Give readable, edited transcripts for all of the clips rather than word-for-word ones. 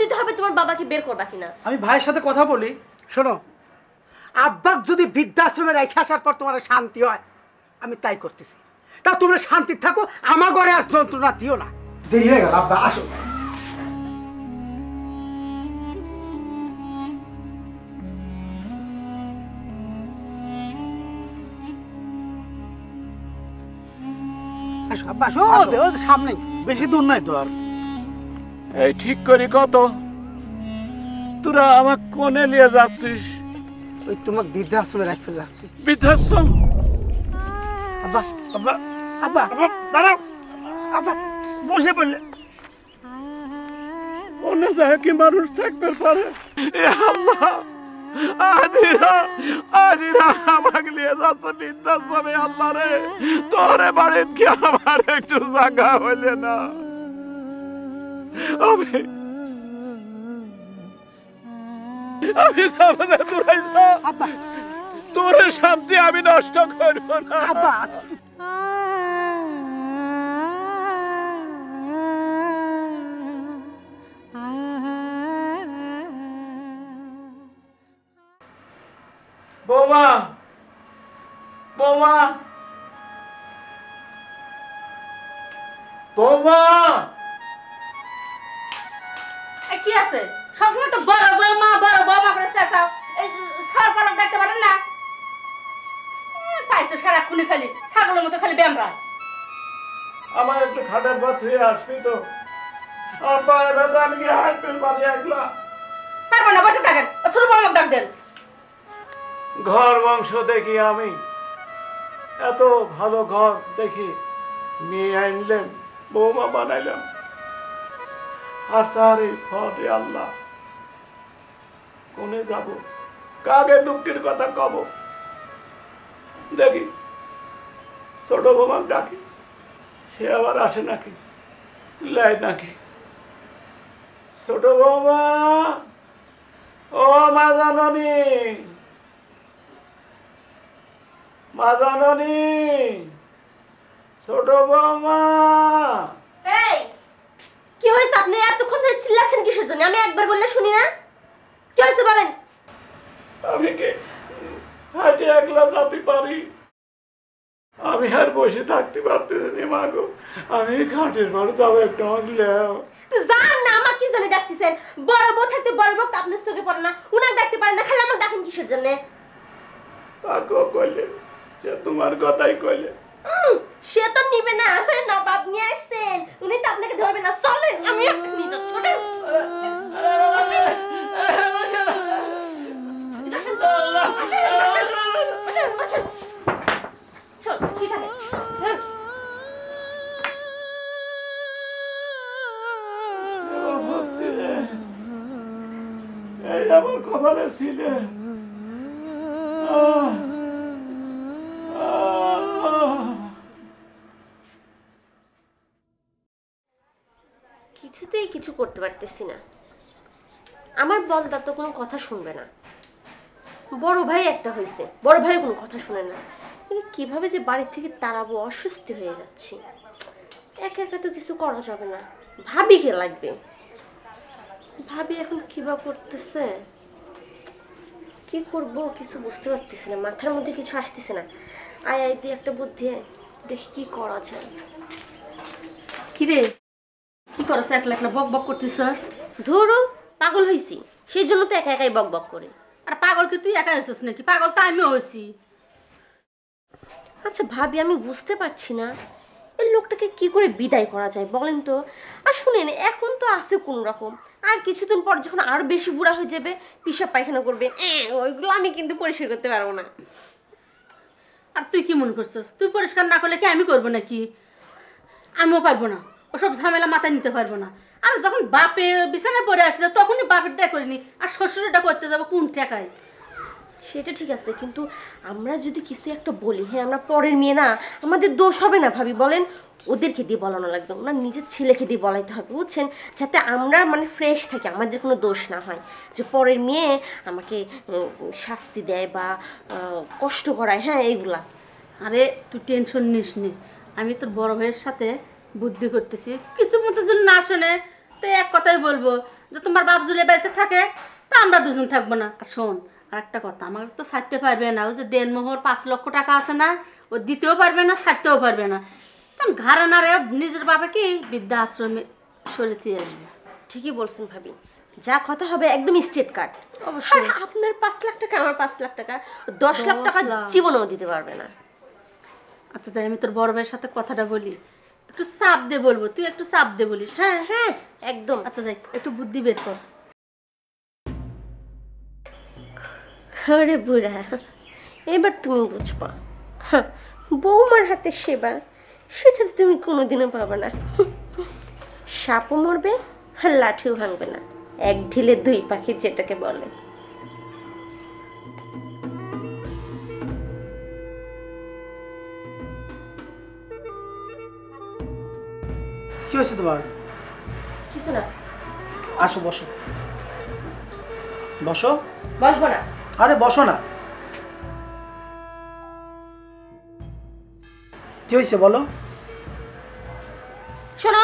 দিতে হবে তোমার বাবাকে বের করবা কিনা। আমি ভাইয়ের সাথে কথা বলি। শোনো, আব্বাক যদি বৃদ্ধাশ্রমে রেখে আসার পর তোমার শান্তি হয়, আমি তাই করতেছি। তা তোমরা শান্তি থাকো, আমার ঘরে আর যন্ত্রণা দিও না। দেরি হয়ে গেল, আব্বা আসো। আব্বা আসো, সামনে বেশি দূর নাই তো আর। এই ঠিক করি কত, তোরা আমাকে কোনে নিয়ে যাচ্ছিস? ওই তোমার বৃদ্ধাশ্রমে রাখতে যাচ্ছি। বৃদ্ধাশ্রম? আব্বা আব্বা আব্বা আব্বা দাঁড়াও, আব্বা বসে পড়লে। অন্য জায়গায় কি মানুষ থাকতে পারে? এ আল্লাহ, আজিরা আজিরা আমাকে নিয়ে যাচ্ছ বৃদ্ধাশ্রমে। আল্লাহ রে, তোরে বাড়িতে কি আমার একটু জায়গা হইলে না? আমি আমি সামনে দূরাই আব্বা তোরে শান্তি আমি নষ্ট করবো না। আব্বা বৌমা, বৌমা, বৌমা। কি আছে? সবসময় তো বড় বৌমা বড় বৌমা করে চেঁচাও। এই সর পরক দেখতে পারেন না? পাইছো সারাক্ষণই খালি ছাগলের মতো খালি ব্যায়াম। আমার একটু খাটের পর ধুয়ে আসবি তো? আর পায়ে ব্যথা, আমি কি হাসপিল বাড়ি একলা? পারবো না, বসে থাকেন। ছোট বৌমা ডাক দেন। ঘর বংশ দেখি আমি, এত ভালো ঘর দেখি, মেয়ে আনলাম, বৌমা বানাইলাম, আর তার এই ফলে আল্লাহ। কোনে যাব, কাকে দুঃখের কথা কব? দেখি ছোট বৌমা ডাকি, সে আবার আসে নাকি, লাই নাকি। ছোট বৌমা, ও মা জাননী, মা জাননী, ছোট বৌমা। এই কি হয়েছে? আপনি এতক্ষণ ধরে চিল্লাচ্ছেন কিসের জন্য? আমি একবার বললে শুনি না। কি হয়েছে বলেন? আমি কি হাঁটে একলা যেতে পারি? আমি আর বসে থাকতে পারতেছি না মা গো। আমি ঘাটের বাড়ি যাবো, একটা আনলেও জান না, আমার কি জন্য ডাকতেছেন? বড় বউ থাকতে বড় বউ আপনার চোখে পড়ে না? উনার ডাকতে পারেন না, খালি আমার ডাকেন কিসের জন্য? তাকেও কইলে, সে তোমার কথাই কইলে। সে তো নিবে না, নবাব নিয়ে আসছেন, উনি তো আপনাকে ধরবে না। চলেন, আমি একটা নিয়ে যাচ্ছি। এই আমার কপালে ছিল। কিছুতেই কিছু করতে পারতেছি না। আমার বলদা তো কোনো কথা শুনবে না। বড় ভাই একটা হয়েছে, বড় ভাই কোনো কথা শুনে না। কিভাবে যে বাড়ি থেকে তাড়াবো, অস্বস্তি হয়ে যাচ্ছি। একা একা তো কিছু করা যাবে না, ভাবিকে লাগবে। ভাবি এখন কিবা করতেছে, কি করব কিছু বুঝতে পারতেছি না, মাথার মধ্যে কিছু আসতেছে না। আয় আয় তুই একটা বুদ্ধি আয়, দেখি কি করা যায়। কিরে কি করছ? একলা একলা বক বক করতেছস? ধরো পাগল হয়েছি, সেই জন্য তো একা একাই বক বক করে। আর পাগল কি তুই একা হয়েছিস নাকি? পাগল তো আমিও হয়েছি। আচ্ছা ভাবি, আমি বুঝতে পারছি না এই লোকটাকে কি করে বিদায় করা যায় বলেন তো। আর শুনেন, এখন তো আছে কোন রকম, আর কিছুদিন পর যখন আরো বেশি বুড়া হয়ে যাবে, পেশাব পায়খানা করবে, ওইগুলো আমি কিন্তু পরিষ্কার করতে পারবো না। আর তুই কি মনে করছিস তুই পরিষ্কার না করলে কি আমি করবো নাকি? আমিও পারবো না, ওসব ঝামেলা মাথায় নিতে পারবো না। আর যখন বাপে বিছানায় পড়ে আসলে তখনই বাপেরটা করিনি, আর শ্বশুরটা করতে যাবো কোন ঠেকায়? সেটা ঠিক আছে, কিন্তু আমরা যদি কিছু একটা বলি, হ্যাঁ আমরা পরের মেয়ে না, আমাদের দোষ হবে না ভাবি বলেন? ওদেরকে দিয়ে বলানো লাগবে, ওনার নিজের ছেলেকে দিয়ে বলাইতে হবে, বুঝছেন? যাতে আমরা মানে ফ্রেশ থাকি, আমাদের কোনো দোষ না হয়, যে পরের মেয়ে আমাকে শাস্তি দেয় বা কষ্ট করায়, হ্যাঁ এইগুলা। আরে তুই টেনশন নিস নি, আমি তোর বড় ভাইয়ের সাথে বুদ্ধি করতেছি। কিছু মতো যদি না শোনে তো এক কথাই বলবো যে তোমার বাপ জুলে বাড়িতে থাকে, তা আমরা দুজন থাকবো না। আর শোন, আর একটা কথা, আমার তো ছাড়তে পারবে না। ওই যে দেনমোহর 5 লক্ষ টাকা আছে না, ও দিতেও পারবে না, ছাড়তেও পারবে না। তখন ঘাড়ে নাড়ে নিজের বাবা কি বৃদ্ধা আশ্রমে সরিয়ে আসবে। ঠিকই বলছেন ভাবি, যা কথা হবে একদম স্ট্রেট কাট। অবশ্যই। আর আপনার 5 লাখ টাকা, আমার 5 লাখ টাকা, 10 লাখ টাকা 10 লাখ। জীবনেও দিতে পারবে না। আচ্ছা যাই, আমি তোর বড় ভাইয়ের সাথে কথাটা বলি, একটু চাপ দে বলবো, তুই একটু চাপ দে বলিস। হ্যাঁ হ্যাঁ একদম। আচ্ছা যাই, একটু বুদ্ধি বের কর। আরে বুড়া, এবার তুমি বুঝবা, হ্যাঁ, বৌমার হাতে সেবা সেটা তো তুমি কোনোদিনও পাবে না। সাপও মরবে আর লাঠিও ভাঙবে না, এক ঢিলে 2 পাখি যেটাকে বলে। কি হয়েছে তোমার? কিছু না। আসো বসো। বসো। বসবো না। আরে বসো না। কি হয়েছে বলো? শোনো,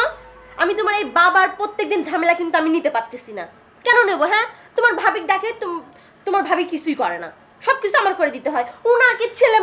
আমি তোমার এই বাবার প্রত্যেকদিন ঝামেলা কিন্তু আমি নিতে পারতেছি না। কেন নেব? হ্যাঁ, তোমার ভাবিক ডাকে তোমার ভাবি কিছুই করে না, সব কিছু আমার করে দিতে হয়। ওনাকে ছেলে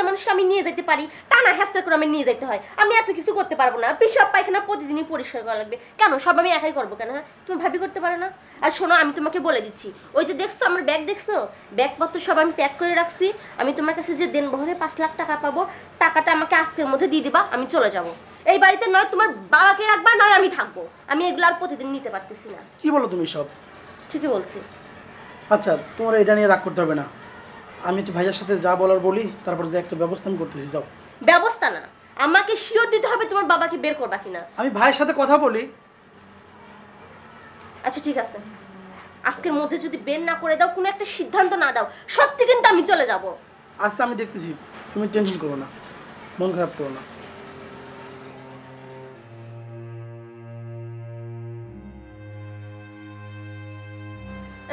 মানুষকে আমি নিয়ে যেতে পারি, টানা হ্যাস্টার করে আমি নিয়ে যেতে হয়। আমি এত কিছু করতে পারবো না। পেশাব পায়খানা প্রতিদিনই পরিষ্কার করা লাগবে। কেন সব আমি একাই করবো কেন? হ্যাঁ, তুমি ভাবি করতে পারো না? আর শোনো, আমি তোমাকে বলে দিচ্ছি, ওই যে দেখছো আমার ব্যাগ, দেখছো ব্যাগপত্র সব আমি প্যাক করে রাখছি। আমি তোমার কাছে যে দেনবহরে 5 লাখ টাকা পাবো, টাকাটা আমাকে আজকের মধ্যে দিয়ে দিবা, আমি চলে যাবো। এই বাড়িতে নয় তোমার বাবাকে রাখবা, নয় আমি থাকবো। আমি এগুলো আর প্রতিদিন নিতে পারতেছি না। কি বলো তুমি সব? ঠিকই বলছি। আচ্ছা, তোমার এটা নিয়ে রাগ করতে হবে না। আমি তো ভাইয়ার সাথে যা বলার বলি, তারপর যে একটা ব্যবস্থা আমি করতেছি। যাও। ব্যবস্থা না, আমাকে শিওর দিতে হবে তোমার বাবাকে বের করবা কিনা। আমি ভাইয়ের সাথে কথা বলি। আচ্ছা ঠিক আছে, আজকের মধ্যে যদি বের না করে দাও, কোনো একটা সিদ্ধান্ত না দাও, সত্যি কিন্তু আমি চলে যাব। আচ্ছা আমি দেখতেছি, তুমি টেনশন করো না, মন খারাপ করো না।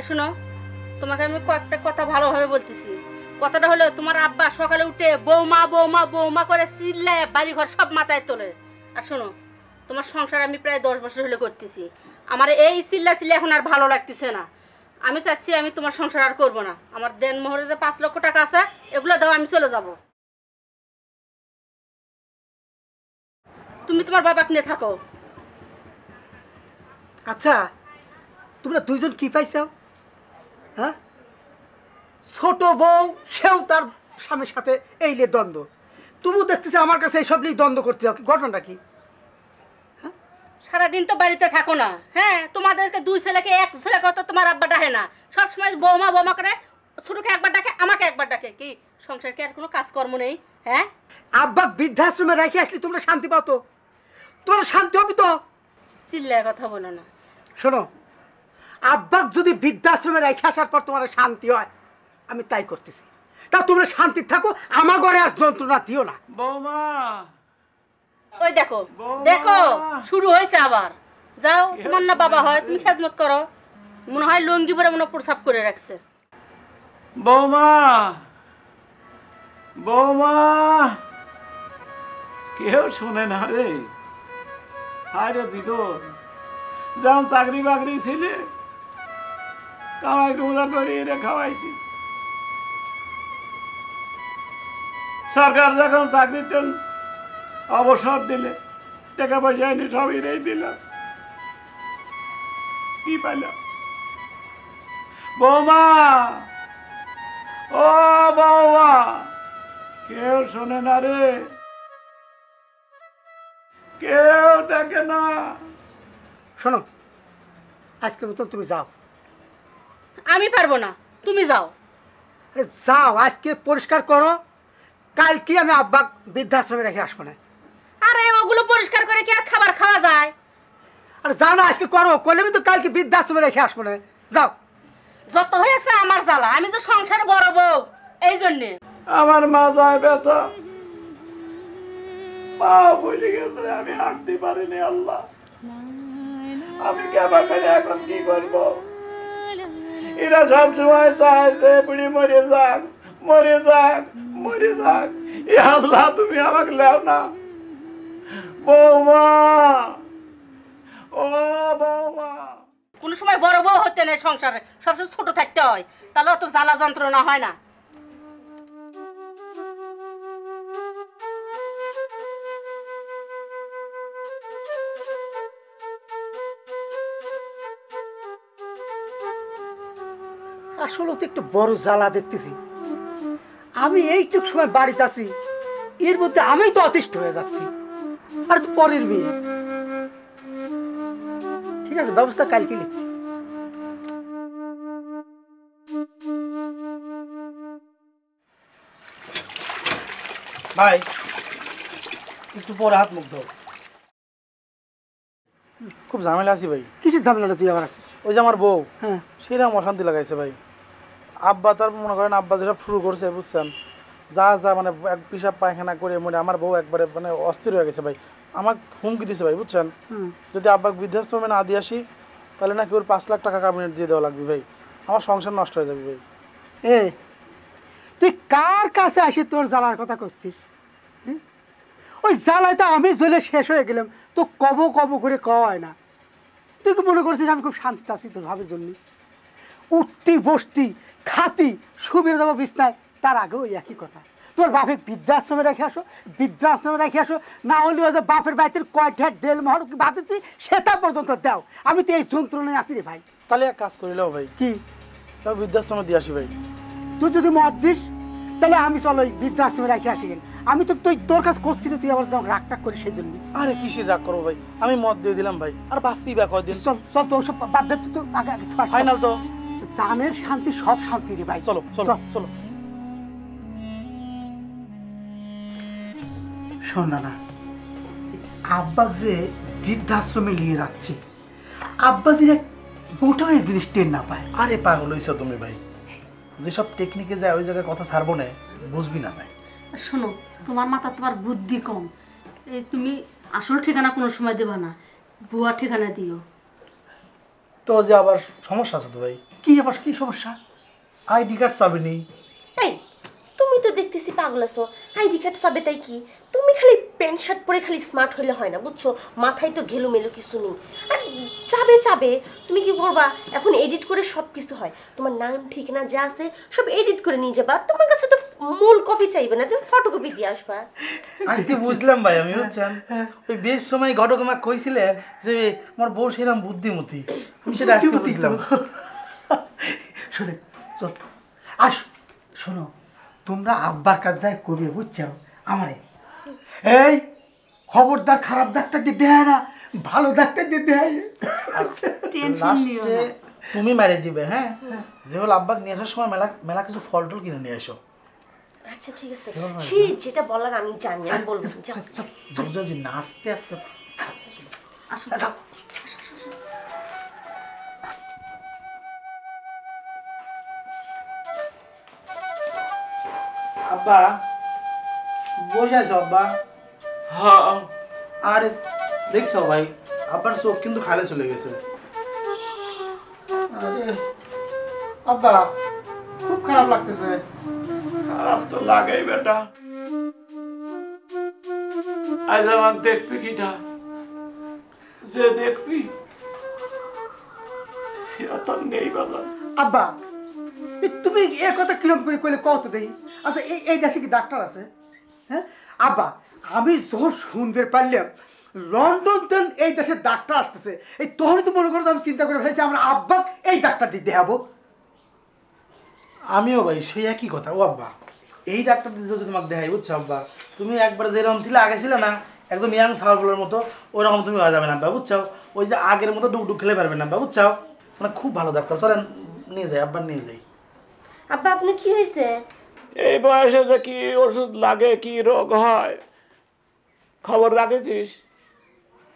শোনো, তোমাকে আমি কয়েকটা কথা ভালোভাবে বলতেছি। কথাটা হলো, তোমার আব্বা সকালে উঠে বৌমা বৌমা বৌমা করে চিল্লায় বাড়িঘর সব মাথায় তোলে। আর শোনো, তোমার সংসার আমি প্রায় 10 বছর হলে করতেছি। আমার এই চিল্লা এখন আর ভালো লাগতেছে না। আমি চাচ্ছি আমি তোমার সংসার আর করবো না। আমার দেনমোহরে যে 5 লক্ষ টাকা আছে, এগুলো দাও, আমি চলে যাব। তুমি তোমার বাবাকে নিয়ে থাকো। আচ্ছা, তোমরা দুইজন কি পাইছো? হ্যাঁ, ছোট বউ সেও তার স্বামীর সাথে এই নিয়ে দ্বন্দ্ব, তুমিও দেখতেছি আমার কাছে এইসব নিয়ে দ্বন্দ্ব করতে যাও। ঘটনাটা কি? সারাদিন তো বাড়িতে থাকো না। হ্যাঁ, তোমাদেরকে 2 ছেলেকে 1 ছেলে কথা তোমার আব্বা ডাকে না, সবসময় বৌমা বৌমা করে। ছোটকে একবার ডাকে, আমাকে একবার ডাকে। কি সংসার কি আর কোনো কাজকর্ম নেই? হ্যাঁ, আব্বা বৃদ্ধাশ্রমে রেখে আসলে তোমরা শান্তি পাও তো? তোমরা শান্তি হবে তো? চিল্লায় কথা বলো না। শোনো, আব্বাক যদি বৃদ্ধাশ্রমে রেখে আসার পর তোমার শান্তি হয়, আমি তাই করতেছি। তা তোমরা শান্তি থাকো, আমার ঘরে আর যন্ত্রণা দিও না। বৌমা, ওই দেখো বৌমা। দেখো, শুরু হয়েছে আবার। যাও, তোমার না বাবা হয়, তুমি খেজমত করো। মনে হয় লুঙ্গি পরে মনে প্রসাব করে রাখছে। বৌমা, বৌমা, কেউ শুনে না রে। হায় রে দিগো, যেমন চাকরি বাকরি ছিলে, কামাই টুকরা করিয়ে রে খাওয়াইছি। সরকার যখন চাকরিতে অবসর দিলে, টাকা পয়সা এনে সবই রেই দিলাম। কি পাইলাম? বৌমা, ও বৌমা, কেউ শোনে না রে, কেউ দেখে না। শোনো, আজকের মতন তুমি যাও। আমি পারবো না, তুমি যাও। আরে যাও, আজকে পরিষ্কার করো, কালকে আমি আব্বাক বৃদ্ধাশ্রমে রেখে আসবো না। আরে ওগুলো পরিষ্কার করে কি আর খাবার খাওয়া যায়? আরে যাও না, আজকে করো, করলে আমি তো কালকে বৃদ্ধাশ্রমে রেখে আসবো না। যাও। যত হয়েছে আমার জ্বালা, আমি তো সংসারে বড় বউ, এই জন্যে। আমার মা যায় ব্যথা, পা বলে গেছে, আমি হাঁটতে পারিনি। আল্লাহ, আমি কেবা করে এখন কি করবো? এরা সবসময় চায় যে বুড়ি মরে যাক, মরে যাক, মরে যাক। এ আল্লাহ, তুমি আমাকে লেও না। বৌমা, ও বৌমা। কোনো সময় বড় বউ হতে নেই সংসারে, সবসময় ছোট থাকতে হয়, তাহলে অত জ্বালা যন্ত্রণা হয় না। আসলে তো একটু বড় জ্বালা দেখতেছি। আমি এইটুক সময় বাড়িতে আছি, এর মধ্যে আমি তো অতিষ্ঠ হয়ে যাচ্ছি। আর তো পরের বিয়ে। ঠিক আছে, ব্যবস্থা কালকে নিচ্ছি। ভাই একটু পরে হাত মুখ দাও, খুব ঝামেলা আছি ভাই। কিসের ঝামেলা তুই আবার আসিস? ওই যে আমার বউ, হ্যাঁ, সেরকম অশান্তি লাগাইছে ভাই। আব্বা তার মনে করেন আব্বা যেটা শুরু করছে বুঝছেন, যা যা মানে এক পিসাব পায়খানা করে মনে আমার বউ একবারে মানে অস্থির হয়ে গেছে ভাই। আমাকে হুমকি দিছে ভাই বুঝছেন, যদি আব্বাকে বৃদ্ধাশ্রমে না দিয়ে আসি তাহলে নাকি ওর 5 লাখ টাকা কাবিনেট দিয়ে দেওয়া লাগবে ভাই, আমার সংসার নষ্ট হয়ে যাবে ভাই। এ তুই কার কাছে আসি তোর জ্বালার কথা করছিস? ওই জ্বালায় তো আমি জ্বলে শেষ হয়ে গেলাম, তো কব কব করে কয় না। তুই কি মনে করছিস আমি খুব শান্তিতে আছি তোর ভাবের জন্য? উঠতি বসতি খাতি সুবিধা দেবো বিছনায়, তার আগেও ওই একই কথা। তোর বাপে বৃদ্ধাশ্রমে রেখে আসো, বৃদ্ধাশ্রমে রেখে আসো, না হলে ওই যে বাপের বাড়িতে কয়টা দেল মহর বাঁধেছি সেটা পর্যন্ত দাও। আমি তো এই যন্ত্রণায় আসি রে ভাই। তাহলে এক কাজ করিলেও ভাই, কি তবে বৃদ্ধাশ্রমে দিয়ে আসি ভাই। তুই যদি মত দিস তাহলে আমি চলো ওই বৃদ্ধাশ্রমে রেখে আসি। কেন আমি তো তুই তোর কাছে করছি না, তুই আবার রাগ টাগ করিস সেই জন্য। আরে কিসের রাগ করবো ভাই, আমি মত দিয়ে দিলাম ভাই, আর বাঁচবি বা কয়দিন। চল চল তো ওসব বাদ দে, তুই তো আগে আগে ফাইনাল তো জানের শান্তি সব শান্তি রে ভাই। চলো চলো চলো। শোন না, আব্বা যে বৃদ্ধাশ্রমে নিয়ে যাচ্ছে, আব্বা যে মোটেও এক জিনিস টের না পায়। আরে পাগল হইছো তুমি ভাই, যেসব টেকনিকে যায় ওই জায়গায় কথা ছাড়বো না, বুঝবি না ভাই। শোনো, তোমার মাথা তোমার বুদ্ধি কম, এই তুমি আসল ঠিকানা কোনো সময় দেবা না, ভুয়া ঠিকানা দিও। তো যে আবার সমস্যা আছে তো ভাই। কি আবার কি সমস্যা? আইডি কার্ড চাবি নেই। এই তুমি তো দেখতেছি পাগল আছো, আইডি কার্ড চাবে তাই কি? তুমি খালি প্যান্ট শার্ট পরে খালি স্মার্ট হইলে হয় না বুঝছো, মাথায় তো ঘেলুমেলু কিছু নেই। আর চাবে চাবে তুমি কি করবা, এখন এডিট করে সব কিছু হয়, তোমার নাম ঠিকানা যা আছে সব এডিট করে নিয়ে যাবা। তোমার কাছে তো মূল কপি চাইবে না, তুমি ফটোকপি দিয়ে আসবা। আজকে বুঝলাম ভাই আমি বুঝছেন, ওই বেশ সময় ঘটক আমাকে কইছিলে যে আমার বউ সেরাম বুদ্ধিমতী, আমি সেটা আজকে বুঝলাম। শোনে চল আস। শোনো, তোমরা আব্বার কাছে যাই কবে বুঝছো আমারে, এই খবরদার খারাপ ডাক্তার দিয়ে দেয় না, ভালো ডাক্তার দিয়ে দেয়। টেনশন নিও লাস্টে না। তুমি মারিয়ে দিবে। হ্যাঁ, যে হল আব্বাকে নিয়ে আসার সময় মেলা মেলা কিছু ফল টল কিনে নিয়ে এসো। আচ্ছা ঠিক আছে, সেই যেটা বলার আমি জানি, আমি বলবো। যাও। বুঝাছি না, আস্তে আস্তে। আসো যাও। আব্বা বসে আছো আব্বা? হ্যাঁ, আরে দেখছো ভাই, আব্বার চোখ কিন্তু খালে চলে গেছে। আরে আব্বা খুব খারাপ লাগতেছে। খারাপ তো লাগেই বেটা। আজ আমার দেখবি কিটা, যে দেখবি তোর নেই বাবা। আব্বা তুমি এ কথা কিরম করে কইলে কত দেই? আচ্ছা এই এই দেশে কি ডাক্তার আছে? হ্যাঁ আব্বা, আমি যখন শুনতে পারলাম লন্ডন তেন এই দেশের ডাক্তার আসতেছে, এই তখনই তো মনে করো আমি চিন্তা করে ফেলেছি আমরা আব্বা এই ডাক্তার দিতে দেখাবো। আমিও ভাই সেই একই কথা। ও আব্বা, এই ডাক্তার দিতে যদি তোমাকে দেখাই বুঝছো আব্বা, তুমি একবার যেরকম ছিলে আগে ছিলে না, একদম ইয়াং সার্ভলের মতো ওরকম তুমি হয়ে যাবে না আব্বা বুঝছো। ওই যে আগের মতো ডুকডুক খেলে পারবে না আব্বা বুঝছো, মানে খুব ভালো ডাক্তার। চলেন নিয়ে যাই, আব্বার নিয়ে যাই। আব্বা আপনি কি হয়েছে? এই বয়সে যে কি ওষুধ লাগে, কি রোগ হয় খবর রাখেছিস?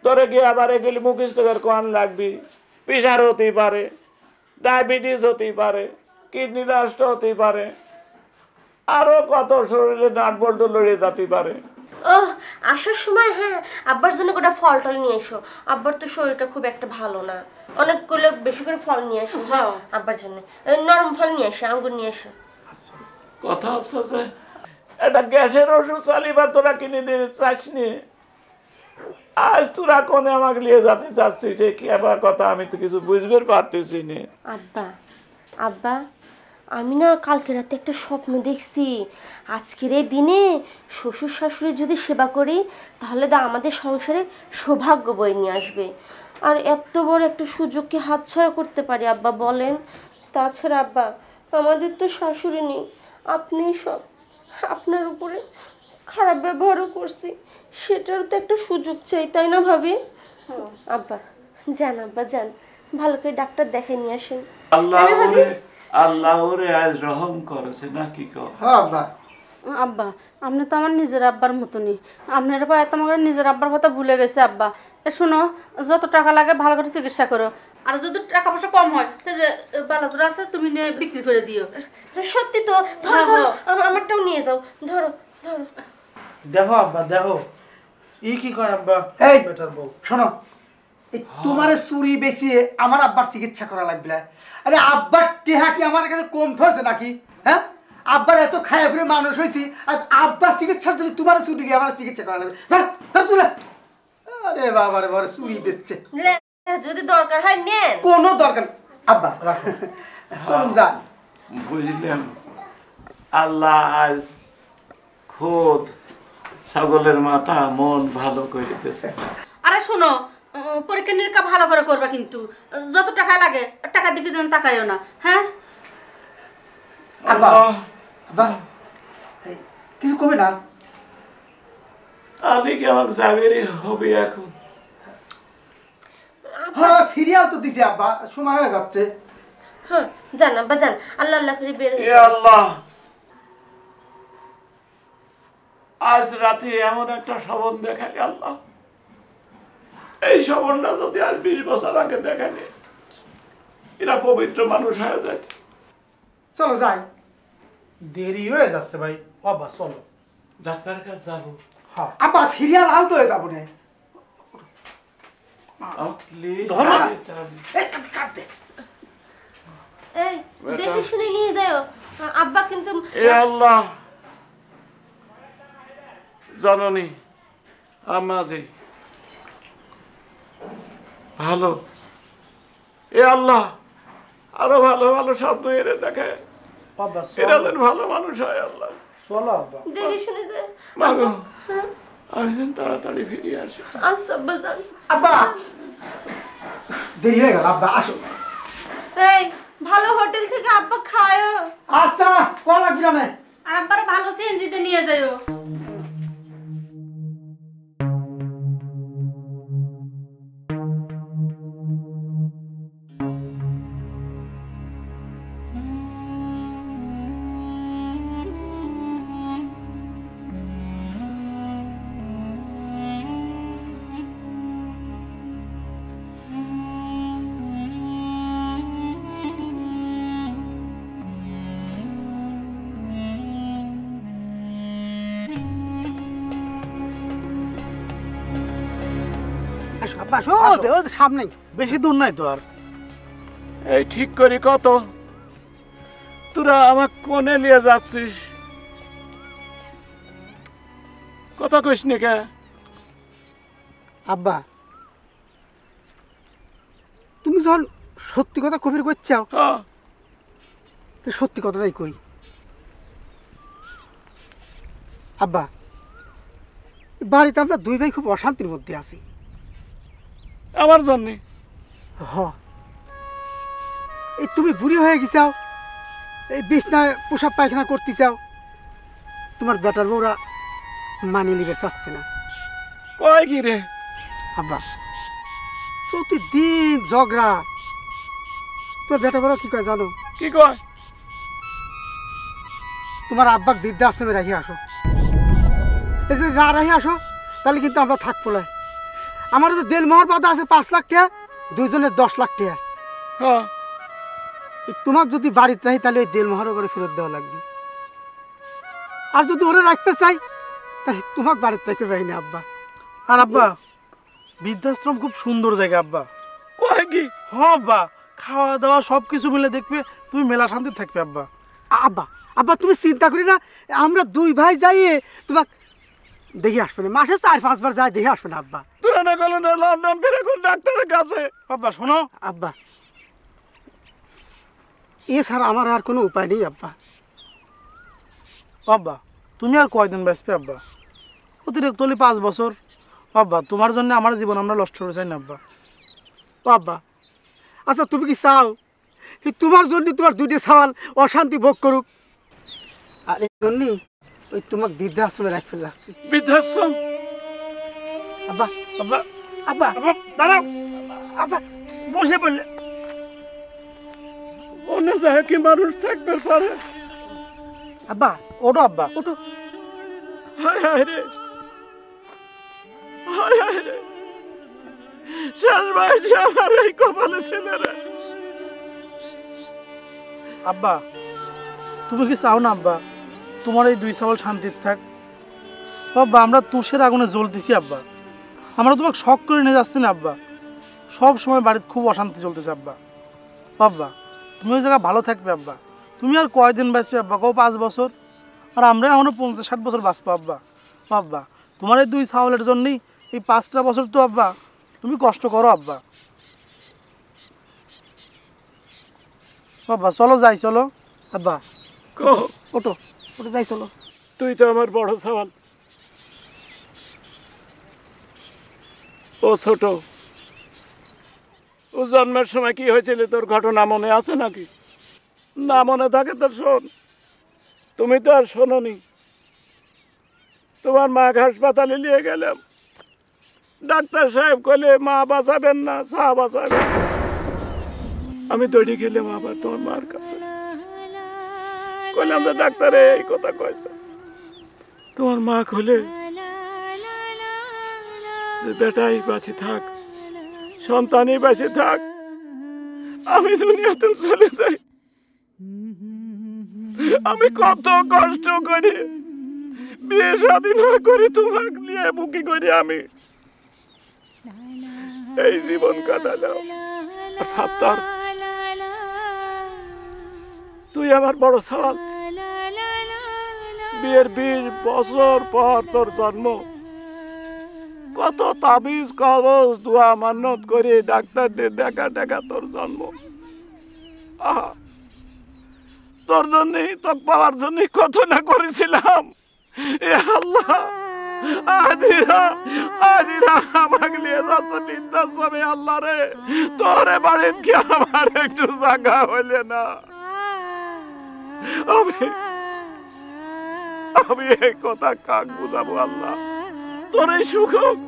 তোরে গিয়ে আবার এগুলি মুখস্থের কোয়ান লাগবি, প্রেশার হতেই পারে, ডায়াবেটিস হতেই পারে, কিডনি নষ্ট হতেই পারে, আরো কত শরীরে নাটবল্ট লড়ে যেতে পারে। ও আসার সময় হ্যাঁ আব্বার জন্য গোটা ফল টল নিয়ে এসো, আব্বার তো শরীরটা খুব একটা ভালো না, অনেকগুলো বেশি করে ফল নিয়ে এসো। হ্যাঁ আব্বার জন্য নরম ফল নিয়ে এসো, আঙ্গুর নিয়ে এসো। কথা হচ্ছে যে একটা গ্যাসের ওষুধ চালিবার তোরা কিনে দিতে চাসনি, আজ তোরা কোনে আমাকে নিয়ে যেতে চাচ্ছিস এই কেবা কথা আমি তো কিছু বুঝতে পারতেছি না। আব্বা আব্বা আমি না কালকে রাতে একটা স্বপ্ন দেখছি, আজকের এই দিনে শ্বশুর শাশুড়ি যদি সেবা করি তাহলে আমাদের সংসারে সৌভাগ্য বয়ে নিয়ে আসবে। আর এত বড় একটা সুযোগ কি হাতছাড়া করতে পারি আব্বা বলেন? তাছাড়া আব্বা আমাদের তো শাশুড়ি নেই, আপনি সব, আপনার উপরে খারাপ ব্যবহারও করছি, সেটারও তো একটা সুযোগ চাই, তাই না ভাবি? আব্বা যান, আব্বা যান, ভালো করে ডাক্তার দেখাই নিয়ে আসেন। আল্লাহ ওরে আজ রহম করেছে নাকি কও? হ্যাঁ আব্বা। আব্বা আপনি তো আমার নিজের আব্বার মতনই, আপনার ভাই তো আমার নিজের আব্বার কথা ভুলে গেছে। আব্বা শোনো, যত টাকা লাগে ভালো করে চিকিৎসা করো, আর যদি টাকা পয়সা কম হয় তো যে বালাজোর আছে তুমি নিয়ে বিক্রি করে দিও। সত্যি তো, ধরো ধরো আমারটাও নিয়ে যাও, ধরো ধরো। দেখো আব্বা দেখো ই কি কয় আব্বা, এই বেটার বউ। শোনো, এই তোমার চুরি বেচিয়ে আমার আব্বার চিকিৎসা করা লাগবে না। আরে আব্বার টেহা কি আমার কাছে কম হয়েছে নাকি? হ্যাঁ, আব্বার এত খায় ফিরে মানুষ হয়েছি, আজ আব্বার চিকিৎসার যদি তোমার চুরি গিয়ে আমার চিকিৎসা করা লাগবে। চলে, আরে বাবা রে বাবা, চুরি দিচ্ছে। যদি দরকার হয় নেন, কোনো দরকার নেই আব্বা, রাখো। চলুন যান। বুঝলেন, আল্লাহ আজ খোদ সকলের মাথা মন ভালো করে দিতেছে। আরে শোনো, পরীক্ষা নিরীক্ষা ভালো করে করবা, কিন্তু যত টাকা লাগে টাকা দিকে দেন তাকাইও না। হ্যাঁ আব্বা, আব্বা এই, কিছু কমে না? আমি কি আমার যাবেরই হবে এখন? হ্যাঁ, সিরিয়াল তো দিছে আব্বা, সময় হয়ে যাচ্ছে। হ্যাঁ যান আব্বা যান, আল্লাহ আল্লাহ করে বের হয়ে এ আল্লাহ, আজ রাতে এমন একটা স্বপ্ন দেখালি আল্লাহ, এই স্বপ্নটা যদি আজ 20 বছর আগে দেখালে এরা পবিত্র মানুষ হয়ে যায়। চলো যাই। দেরি হয়ে যাচ্ছে ভাই, আব্বা চলো। ডাক্তার কাছে যাবো। হ্যাঁ আব্বা সিরিয়াল আউট হয়ে যাবো না। এই, কাটতে। এই দেখে শুনে নিয়ে যাও আব্বা, কিন্তু এ আল্লাহ, জননী আমাদের ভালো, এ আল্লাহ আরো ভালো ভালো স্বপ্ন এরে দেখে, আব্বা এরা চলো, যেন ভালো মানুষ হয় আল্লাহ। চলো আব্বা। দেখে শুনে যাও। মাগো, আমি যেন তাড়াতাড়ি ফিরে আসি। আচ্ছা আব্বা যান। আব্বা দেরি হয়ে গেল, আব্বা আসো। এই ভালো হোটেল থেকে আব্বা খায়ও। আচ্ছা, কল লাগবে না। আর আব্বার ভালো সিএনজিতে নিয়ে যাইও। আসো আব্বা, আসো, ওই যে সামনেই। বেশি দূর নাই তো আর। এই ঠিক করি কত, তোরা আমার কোনে নিয়ে যাচ্ছিস? কথা কইস নি কে? আব্বা তুমি যখন সত্যি কথা কবির করছাও, হ্যাঁ, তো সত্যি কথাটাই কই। আব্বা বাড়িতে আমরা দুই ভাই খুব অশান্তির মধ্যে আছি। আমার জন্যে? হ, এই তুমি বুড়ি হয়ে গেছাও, এই বিছনায় পোশাক পায়খানা করতে চাও, তোমার বেটার বউরা মানিয়ে নিবে চাচ্ছে না। কয় কি রে? আব্বা প্রতিদিন ঝগড়া। তোমার বেটা বড় কি কয় জানো? কি কয়? তোমার আব্বাক বৃদ্ধাশ্রমে রাখি আসো। এই যে না রাখি আসো তাহলে কিন্তু আমরা থাকবো না। আমার যে দেলমোহর বাধা আছে 5 লাখ টাকা, দুইজনের 10 লাখ টাকা। হ্যাঁ, তোমার যদি বাড়িতে রাখি তাহলে ওই দেলমোহর করে ফেরত দেওয়া লাগবে। আর যদি ওরা রাখতে চাই তাহলে তোমার বাড়িতে রেখে যাই না আব্বা। আর আব্বা বৃদ্ধাশ্রম খুব সুন্দর জায়গা আব্বা। কয় কি? হ্যাঁ আব্বা, খাওয়া দাওয়া সব কিছু মিলে দেখবে তুমি মেলা শান্তি থাকবে আব্বা। আব্বা আব্বা তুমি চিন্তা করি না, আমরা দুই ভাই যাইয়ে তোমাক দেখে আসবে না, মাসে 4-5 বার যায় দেখে আসবে না আব্বা। তোরা না গেল না লন্ডন ফিরে কোন ডাক্তারের কাছে? আব্বা শোনো, আব্বা এছাড়া আমার আর কোনো উপায় নেই আব্বা। আব্বা তুমি আর কয়দিন বাঁচবে আব্বা? অতিরিক্ত হলে 5 বছর। আব্বা তোমার জন্য আমার জীবন আমরা নষ্ট করে চাই না আব্বা। ও আব্বা, আচ্ছা তুমি কি চাও এই তোমার জন্য তোমার দুইটা সওয়াল অশান্তি ভোগ করুক? আর এই জন্যই ওই তোমাকে বৃদ্ধাশ্রমে রাখতে যাচ্ছি। বৃদ্ধাশ্রম? আব্বা আব্বা আব্বা আব্বা দাঁড়াও, আব্বা বসে পড়লে। অন্য জায়গায় কি মানুষ থাকতে পারে? আব্বা ওটো আব্বা, ওটো। হায় হায় রে, হায় হায় রে, শেষ বয়সে আমার এই কপালে ছেলে রে। আব্বা তুমি কি চাও না আব্বা তোমার এই 2 ছাগল শান্তির থাক? আব্বা আমরা তুষের আগুনে জ্বলতেছি আব্বা, আমরা তোমাকে শখ করে নিয়ে যাচ্ছি না আব্বা। সব সময় বাড়িতে খুব অশান্তি চলতেছে আব্বা। আব্বা তুমি ওই জায়গায় ভালো থাকবে আব্বা। তুমি আর কয়দিন বাঁচবে আব্বা? কও 5 বছর, আর আমরা এখনো 50-60 বছর বাঁচবো আব্বা। আব্বা তোমার এই 2 ছাগলের জন্যই এই 5টা বছর তো আব্বা তুমি কষ্ট করো আব্বা। আব্বা চলো যাই, চলো আব্বা কো, ওটো ওটো যাই চলো। তুই তো আমার বড় সওয়াল। ও ছোট, ও জন্মের সময় কি হয়েছিল তোর ঘটনা মনে আছে নাকি? না মনে থাকে তো শোন। তুমি তো আর শোনোনি। তোমার মা হাসপাতালে নিয়ে গেলাম, ডাক্তার সাহেব কইলে মা বাঁচাবেন না, চা বাঁচাবেন। আমি দৌড়ে গেলাম আবার তোমার মার কাছে, কইলাম যে ডাক্তারে এই কথা কয়েছে। তোমার মা কইলে যে বেটাই বাঁচে থাক, সন্তানই বাঁচে থাক, আমি দুনিয়াতে চলে যাই। আমি কত কষ্ট করি বিয়ে শাদী না করি তোমাকে নিয়ে বুকি করি আমি এই জীবন কাটালাম। আর সাত্তার, তুই আমার বড় সওয়াল। বিয়ের 20 বছর পর তোর জন্ম, কত তাবিজ কবজ দোয়া মান্নত করে ডাক্তারদের দেখা দেখা তোর জন্ম। আহা, তোর জন্যই তোকে পাওয়ার জন্যই কত না করেছিলাম। এ আল্লাহ, আজিরা আজিরা আমাকে নিয়ে যাচ্ছে বৃদ্ধাশ্রমে। আল্লাহ রে, তোরে বাড়ির কি আমার একটু জায়গা হইলে না? আমি এই কথা কাক বুঝাবো? আল্লাহ তোর এই সুখ হোক,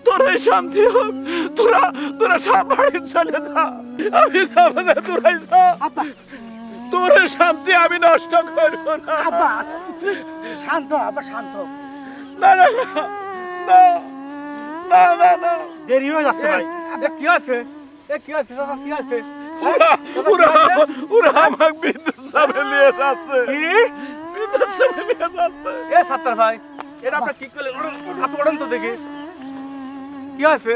তোর এই শান্তি হোক, তোরা তোরা সব বাড়ি চলে যা। আমি যাব না, তোরাই যা। তোর শান্তি আমি নষ্ট করবো না। আব্বা তুই শান্ত, আব্বা শান্ত। না না না না না না, দেরি হয়ে যাচ্ছে ভাই। কি আছে? কি আছে দাদা, কি আছে? ওরা আমাকে বৃদ্ধাশ্রমে নিয়ে যাচ্ছে। বৃদ্ধাশ্রমে নিয়ে যাচ্ছে। এ সাত্তার ভাই, এটা আপনি কি করলেন? হাত ওড়ান তো দেখি কি আছে।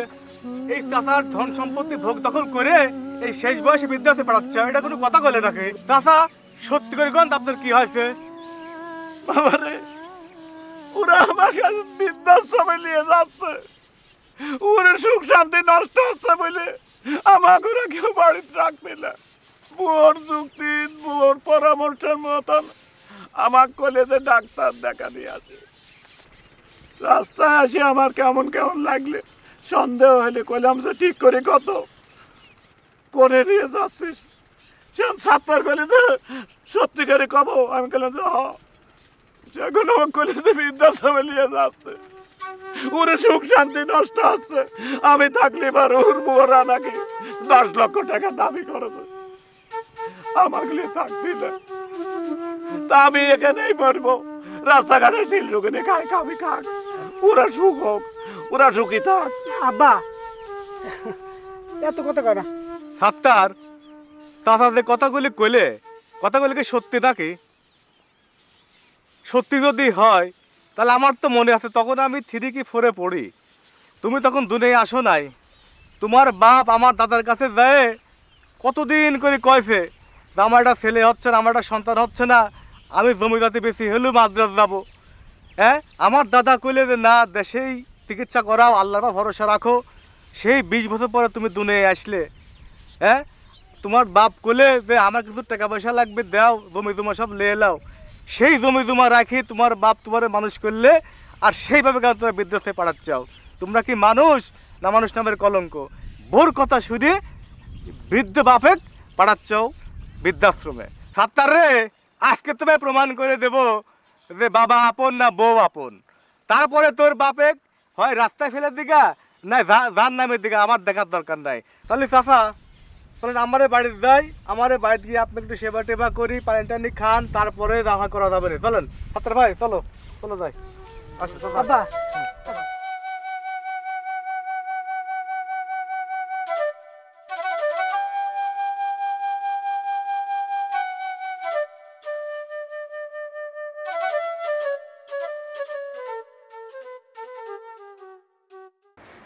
এই চাচার ধন সম্পত্তি ভোগ দখল করে এই শেষ বয়সে বৃদ্ধাশ্রমে পাঠাচ্ছে, এটা কোনো কথা বলে নাকি? চাচা সত্যি করে কোন আপনার কি হয়েছে? বাবারে, ওরা আমার কাছে বৃদ্ধাশ্রমে নিয়ে যাচ্ছে। ওর সুখ শান্তি নষ্ট হচ্ছে বলে আমাকে ওরা কেউ বাড়িতে রাখবে না। বুয়োর যুক্তি, বুয়োর পরামর্শের মতন আমার কলেজে ডাক্তার দেখা নিয়ে আসে। রাস্তায় আসে আমার কেমন কেমন লাগলে, সন্দেহ হলে কইলাম যে ঠিক করে কত করে নিয়ে যাচ্ছিস। সে সাত্তার কলেজে সত্যি করে কব? আমি কইলাম যে হ। সেগুলো আমার কলেজে বৃদ্ধাশ্রমে নিয়ে যাচ্ছে। ওর সুখ শান্তি নষ্ট হচ্ছে। আমি থাকলে এবার ওর বুয়ারা নাকি 10 লক্ষ টাকা দাবি করেছে, আমাকে নিয়ে থাকছি না। তা আমি এখানেই মরবো, রাস্তাঘাটে শিল রুগনে খাই, খাবি খাক, ওরা সুখ হোক, ওরা সুখী থাক। আব্বা এত কথা কয় না। সাত্তার, চাচা যে কথাগুলি কইলে, কথাগুলি কি সত্যি নাকি? সত্যি যদি হয় তাহলে আমার তো মনে আছে তখন আমি 3 কি 4-এ পড়ি। তুমি তখন দুনিয়ায় আসো নাই। তোমার বাপ আমার দাদার কাছে যায় কতদিন করে কয়েছে যে আমার একটা ছেলে হচ্ছে না, আমার একটা সন্তান হচ্ছে না, আমি জমি জাতি বেশি হলেও মাদ্রাস যাব। হ্যাঁ আমার দাদা কইলে যে না দেশেই চিকিৎসা করাও, আল্লাহর ভরসা রাখো। সেই 20 বছর পরে তুমি দুনিয়ায় আসলে, হ্যাঁ তোমার বাপ কইলে যে আমার কিছু টাকা পয়সা লাগবে দাও, জমি জমা সব নিয়ে এলাও। সেই জমি জমা রাখি তোমার বাপ তোমার মানুষ করলে, আর সেইভাবে কেন তোমরা বৃদ্ধাশ্রমে পাঠাচ্ছাও? তোমরা কি মানুষ না মানুষ নামের কলঙ্ক? বোর কথা শুনে বৃদ্ধ বাপেক পাঠাচ্ছাও বৃদ্ধাশ্রমে। সাত্তার রে, আজকে তোমায় প্রমাণ করে দেব যে বাবা আপন না বউ আপন। তারপরে তোর বাপেক হয় রাস্তায় ফেলে দিগা না যার নামের দিকে, আমার দেখার দরকার নাই। তাহলে চাচা তাহলে আমারে বাড়িতে যাই, আমারে বাড়িতে গিয়ে আপনি একটু সেবা টেবা করি, পানি টানি খান, তারপরে দেখা করা যাবে না। চলেন সাত্তার ভাই, চলো চলো যাই। আসো চাচা। আব্বা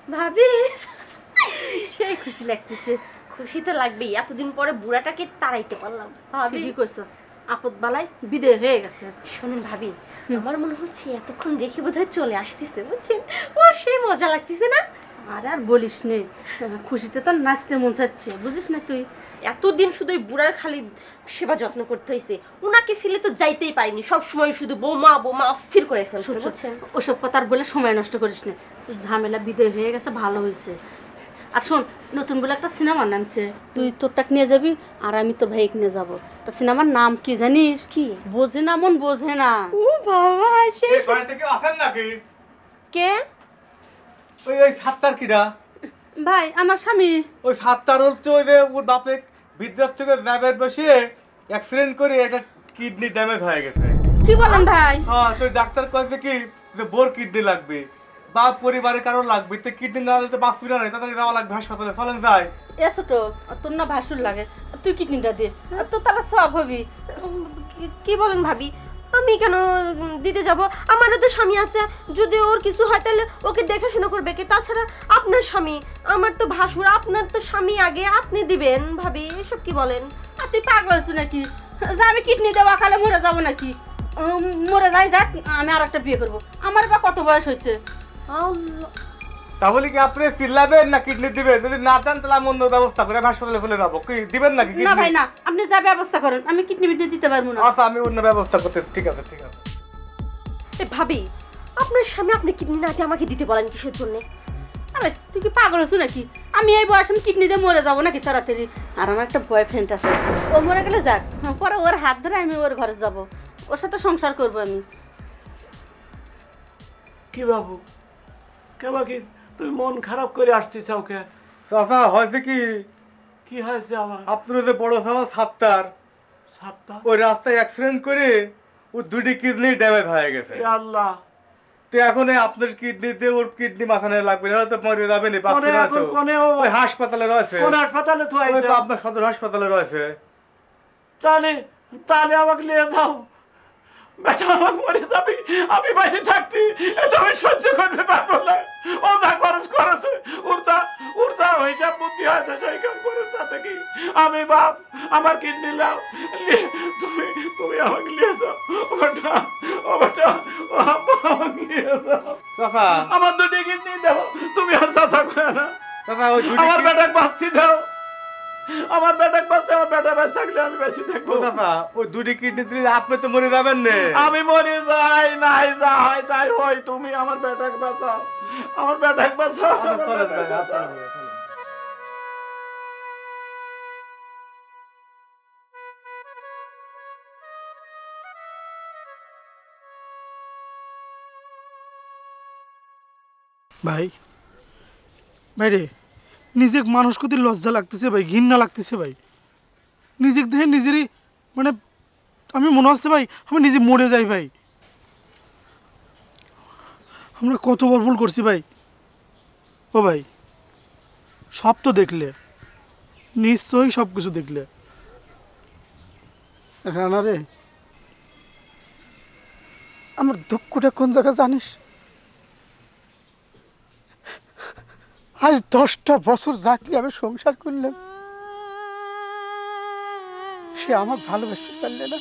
ভাবি সেই খুশি লাগতেছে। খুশি তো লাগবেই, এতদিন পরে বুড়াটাকে তাড়াইতে পারলাম। ভাবি ঠিকই কইছস, আপদ বালাই বিদায় হয়ে গেছে। শোনেন ভাবি, আমার মনে হচ্ছে এতক্ষণ রেখে বোধহয় চলে আসতেছে, বুঝছেন? ও সে মজা লাগতেছে না? আর আর বলিস নে, খুশিতে তো নাচতে মন চাচ্ছে, বুঝিস না তুই? এতদিন শুধু ওই বুড়ার খালি সেবা যত্ন করতে হয়েছে, উনাকে ফেলে তো যাইতেই পারিনি। সব সময় শুধু বৌমা বৌমা অস্থির করে ফেলছে, বুঝছেন? ওসব কথা আর বলে সময় নষ্ট করিস না, ঝামেলা বিদায় হয়ে গেছে, ভালো হয়েছে। আর শোন, নতুন বলে একটা সিনেমা নামছে, তুই তোরটাকে নিয়ে যাবি আর আমি তোর ভাইকে নিয়ে যাবো। তা সিনেমার নাম কি জানিস? কি? বোঝে না মন বোঝে না। ও বাবা, সে এই বাড়িতে কেউ আছেন নাকি? কে? ওই সাত্তার কিরা? ভাই আমার স্বামী। ওই সাত্তার হচ্ছে ওই যে ওর বাপে বিদ্যাস থেকে ড্রাইভার বসিয়ে অ্যাক্সিডেন্ট করে একটা কিডনি ড্যামেজ হয়ে গেছে। কি বলেন ভাই? হ্যাঁ, তো ডাক্তার কয়েছে কি যে বোর কিডনি লাগবে বা পরিবারের কারো লাগবে, তো কিডনি না হলে তো বাঁচবি না, তাড়াতাড়ি যাওয়া লাগবে হাসপাতালে। চলেন যাই। এ ছোট, তোর না ভাসুর লাগে, তুই কিডনিটা দে, তো তাহলে সব হবি। কি বলেন ভাবি? আমি কেন দিতে যাব? আমারও তো স্বামী আছে, যদি ওর কিছু হয় তাহলে ওকে দেখাশোনা করবে কে? তাছাড়া আপনার স্বামী, আমার তো ভাসুর, আপনার তো স্বামী আগে, আপনি দিবেন। ভাবি এসব কি বলেন? আর তুই পাগল আছিস নাকি যে আমি কিডনি দেওয়া খালে মরে যাবো নাকি? মরে যাই যাক, আমি আর একটা বিয়ে করবো। আমার বা কত বয়স হয়েছে? আল্লাহ, তাহলে কি আপনি চিল্লাবেন না কিডনি দিবেন? যদি না চান তাহলে আমি অন্য ব্যবস্থা করে হাসপাতালে চলে যাবো। কি দিবেন নাকি না ভাই কিডনি? না, আপনি যা ব্যবস্থা করেন, আমি কিডনি বিডনি দিতে পারবো না। আচ্ছা, আমি অন্য ব্যবস্থা করতে। ঠিক আছে ঠিক আছে। এ ভাবি, আপনার স্বামী আপনি কিডনি না দিয়ে আমাকে দিতে বলেন কিসের জন্য? আরে তুই কি পাগল আছিস নাকি? আমি এই বয়সে কিডনি দিয়ে মরে যাবো নাকি তাড়াতাড়ি? আর আমার একটা বয়ফ্রেন্ড আছে, ও মরে গেলে যাক, পরে ওর হাত ধরে আমি ওর ঘরে যাব, ওর সাথে সংসার করবো আমি। কি বাবু, কেবা কি তুমি মন খারাপ করে আসছিস? ওকে চাচা হয়েছে কি, কি হয়েছে আমার? আপনার যে বড় সাহা সাত্তার সাতটা ওই রাস্তায় অ্যাক্সিডেন্ট করে ওর দুটি কিডনি ড্যামেজ হয়ে গেছে। এ আল্লাহ, তো এখন আপনার কিডনি দিয়ে ওর কিডনি মাথানে লাগবে, নাহলে তো মরে যাবে না। কোনে এখন কোনে ও? ওই হাসপাতালে রয়েছে, কোন হাসপাতালে তো ওই আইছে? তো আপনার সদর হাসপাতালে রয়েছে। তাহলে তাহলে আমাকে নিয়ে যাও। বেটা আমার মরে যাবি, আমি বেঁচে থাকতি এটা আমি সহ্য করতে পারবো না। ও যা খরচ করেছে, ওর যা হিসাব বুদ্ধি হয়েছে সেই কাম করে, তাতে কি? আমি বাপ, আমার কিডনি লাও, তুমি তুমি আমাকে নিয়ে যাও। ও বেটা, ও বেটা, ও আব্বা, আমাকে নিয়ে যাও। চাচা আমার দুটি কিডনি দাও, তুমি আর চাচা করে না। চাচা ওই দুটি আমার বেটাকে বাঁচতে দাও, আমার বেটাকে বাঁচতে, আমার বেটা বেঁচে থাকলে আমি বেঁচে থাকবো। চাচা ওই দুটি কিডনি দিলে আপনি তো মরে যাবেন না। আমি মরে যাই নাই, যা হয় তাই হয়, তুমি আমার বেটাকে বাঁচাও, আমার বেটাকে বাঁচাও, আচ্ছা, আমার চলেন বেটাকে যাই, বাঁচাও। চলেন। ভাই ভাই রে, নিজে মানুষ কত লজ্জা লাগতেছে ভাই, ঘৃণা লাগতেছে ভাই। নিজে দেখে নিজেরই মানে আমি মনে হচ্ছে ভাই আমি নিজে মরে যাই ভাই। আমরা কত বড় ভুল করছি ভাই। ও ভাই, সব তো দেখলে, নিশ্চয়ই সব কিছু দেখলে। রানা রে, আমার দুঃখটা কোন জায়গা জানিস? আজ 10টা বছর যাকে আমি সংসার করলাম, সে আমার ভালোবাসতে পারলে না।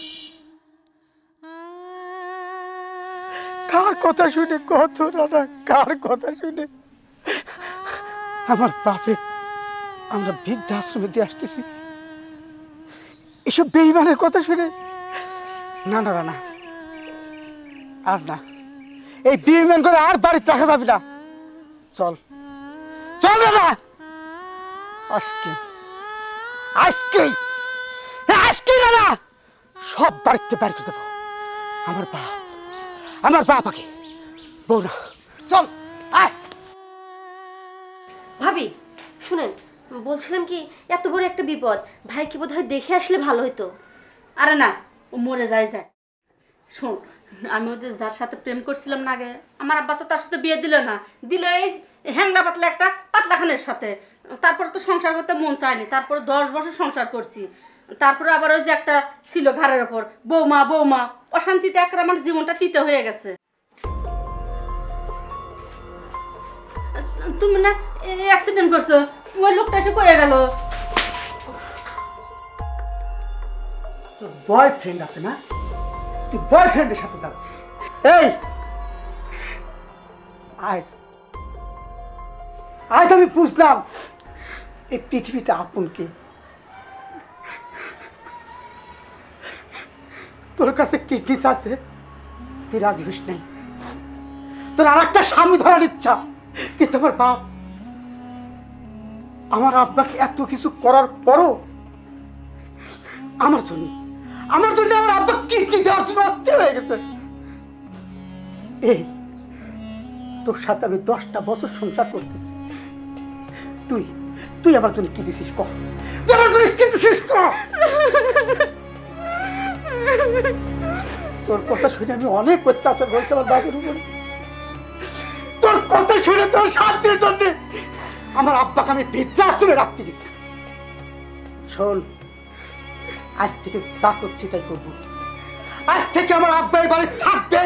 কার কথা শুনে কত রানা, কার কথা শুনে আমার বাপে আমরা বৃদ্ধাশ্রমে দিয়ে আসতেছি? এসব বেঈমানের কথা শুনে না না রানা, আর না, এই বেঈমান করে আর বাড়িতে রাখা যাবে না। চল চল রানা, আজকে আজকে আজকে রানা সব বাড়িতে বাইর করে দেবো। আমার বাপ আগে, বউ না। চল আয়। ভাবি শুনেন, বলছিলাম কি এত বড় একটা বিপদ ভাইকে বোধহয় দেখে আসলে ভালো হতো। আরে না, ও মরে যায়। শোন, আমি ওদের যার সাথে প্রেম করছিলাম না আগে, আমার আব্বা তো তার সাথে বিয়ে দিল না, দিল এই হ্যাংলা পাতলা একটা পাতলাখানের সাথে। তারপরে তো সংসার করতে মন চায়নি, তারপরে 10 বছর সংসার করছি। তারপরে আবার ওই যে একটা ছিল ঘাড়ের ওপর, বৌমা বৌমা, অশান্তিতে একটা আমার জীবনটা তিতে হয়ে গেছে। তুমি না অ্যাক্সিডেন্ট করছো, ওই লোকটা এসে কয়ে গেল। তোর বয়ফ্রেন্ড আছে না, তুই বয়ফ্রেন্ডের সাথে যাবি। এই আজ আজ আমি বুঝলাম এই পৃথিবীতে আপনকে। তোর কাছে কিডনিস আছে, তুই রাজি হইস নাই। তোর আর একটা স্বামী ধরার ইচ্ছা, কিন্তু আমার বাপ, আমার আব্বাকে এত কিছু করার পরও আমার জন্য আমার আব্বা কিডনি দেওয়ার জন্য অস্থির হয়ে গেছে। এই তোর সাথে আমি 10টা বছর সংসার করতেছি, তুই তুই আমার জন্য কি দিছিস কর, তুই আমার জন্য কি দিছিস কর। তোর কথা শুনে আমি অনেক অত্যাচার হয়েছে আমার বাপের উপরে। তোর কথা শুনে তোর শান্তির জন্য আমার আব্বাকে আমি বৃদ্ধাশ্রমে রাখতে গেছি। শোন, আজ থেকে যা করছি তাই করবো। আজ থেকে আমার আব্বা এই বাড়ি থাকবে,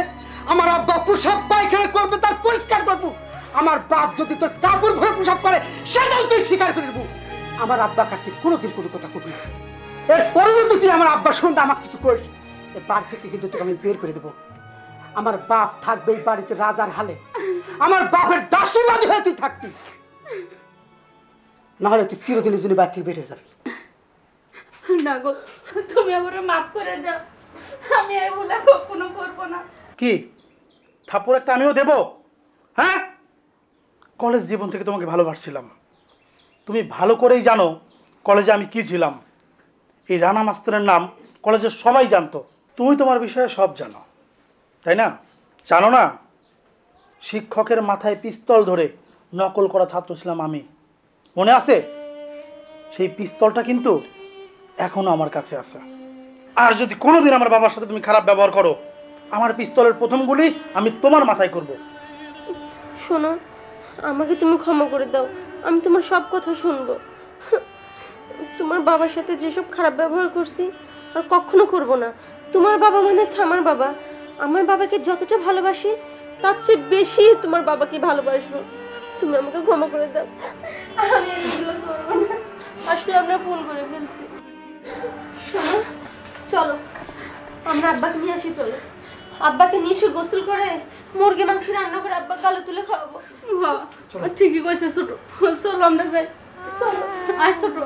আমার আব্বা পোশাক পায়খানা করবে, তার পরিষ্কার করবো। আমার বাপ যদি তোর কাপড় ভরে পোশাক করে সেটাও তুই স্বীকার করে নেবো। আমার আব্বা কাছে কোনোদিন কোনো কথা করবি না। এরপরে যদি তুই আমার আব্বা শুনতে আমাকে কিছু করিস, এই বাড়ি থেকে কিন্তু তোকে আমি বের করে দেবো। আমার বাপ থাকবে এই বাড়িতে রাজার হালে, আমার বাপের দাসীবাদী হয়ে তুই থাকবি, নাহলে তুই চিরদিনের জন্য বাড়ি থেকে বের হয়ে যাবি। না গো, তুমি আমার মাফ করে দাও, আমি এই ভুল কখনো করবো না। কি থাপ্পড় একটা আমিও দেব? হ্যাঁ, কলেজ জীবন থেকে তোমাকে ভালোবাসছিলাম, তুমি ভালো করেই জানো কলেজে আমি কি ছিলাম। এই রানা মাস্টারের নাম কলেজের সবাই জানতো। তুমি তোমার বিষয়ে সব জানো, তাই না? জানো না, শিক্ষকের মাথায় পিস্তল ধরে নকল করা ছাত্র ছিলাম আমি, মনে আছে? সেই পিস্তলটা কিন্তু এখনো আমার কাছে আছে। আর যদি কোনোদিন আমার বাবার সাথে তুমি খারাপ ব্যবহার করো, আমার পিস্তলের প্রথম গুলি আমি তোমার মাথায় করব। শোনো, আমাকে তুমি ক্ষমা করে দাও, আমি তোমার সব কথা শুনবো। তোমার বাবার সাথে যেসব খারাপ ব্যবহার করছি আর কখনো করব না। তোমার বাবা মানে আমার বাবা, আমার বাবাকে যতটা ভালোবাসি তার চেয়ে বেশি তোমার বাবাকে ভালোবাসবো। তুমি আমাকে ক্ষমা করে দাও, আমি এগুলো করবো না। আসলে আমরা ভুল করে ফেলছি। শোনো, চলো আমরা আব্বাকে নিয়ে আসি। চলো, আব্বাকে নিয়ে এসে গোসল করে মুরগি মাংস রান্না করে আব্বা গালে তুলে খাওয়াবো। ঠিকই কইছে ছোট, চলো আমরা যাই। চলো আয় ছোট।